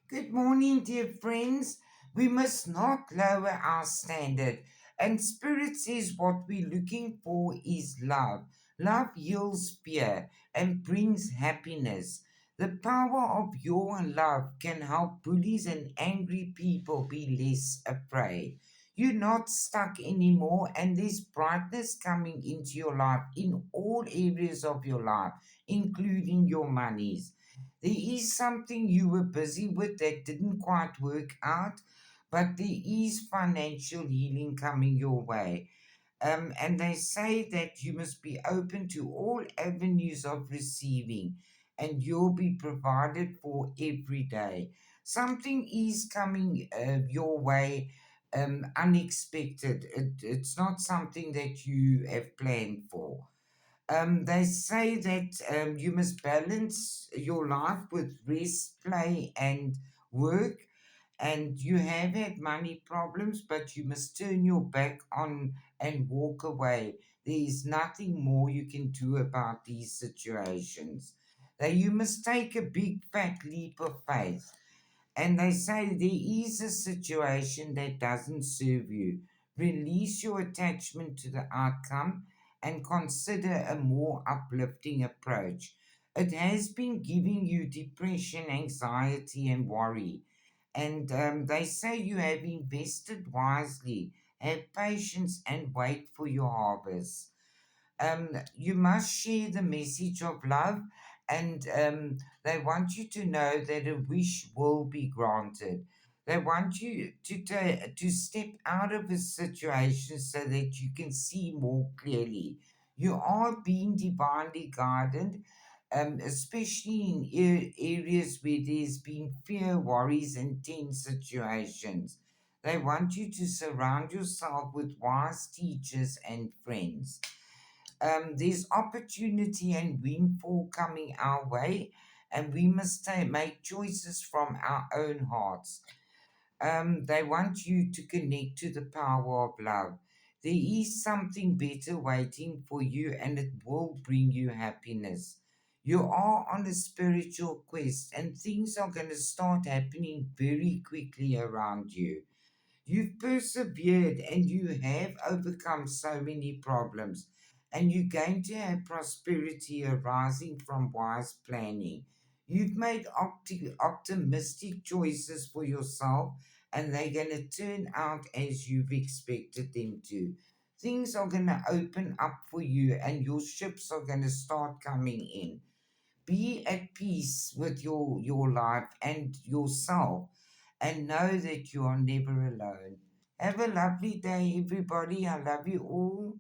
Good morning, dear friends. We must not lower our standard. And Spirit says what we're looking for is love. Love heals fear and brings happiness. The power of your love can help bullies and angry people be less afraid. You're not stuck anymore, and there's brightness coming into your life in all areas of your life, including your monies. There is something you were busy with that didn't quite work out, but there is financial healing coming your way. And they say that you must be open to all avenues of receiving, and you'll be provided for every day. Something is coming your way unexpected. It's not something that you have planned for. They say that you must balance your life with rest, play, and work. And you have had money problems, but you must turn your back on and walk away. There is nothing more you can do about these situations. That you must take a big fat leap of faith. And they say there is a situation that doesn't serve you. Release your attachment to the outcome and consider a more uplifting approach. It has been giving you depression, anxiety, and worry. And they say you have invested wisely. Have patience and wait for your harvest. You must share the message of love, and they want you to know that a wish will be granted. They want you to step out of a situation so that you can see more clearly. You are being divinely guided, especially in areas where there's been fear, worries, and tense situations. They want you to surround yourself with wise teachers and friends. There's opportunity and windfall coming our way, and we must make choices from our own hearts. They want you to connect to the power of love. There is something better waiting for you, and it will bring you happiness. You are on a spiritual quest, and things are going to start happening very quickly around you. You've persevered and you have overcome so many problems, and you're going to have prosperity arising from wise planning. You've made optimistic choices for yourself, and they're going to turn out as you've expected them to. Things are going to open up for you, and your ships are going to start coming in. Be at peace with your life and yourself, and know that you are never alone. Have a lovely day, everybody. I love you all.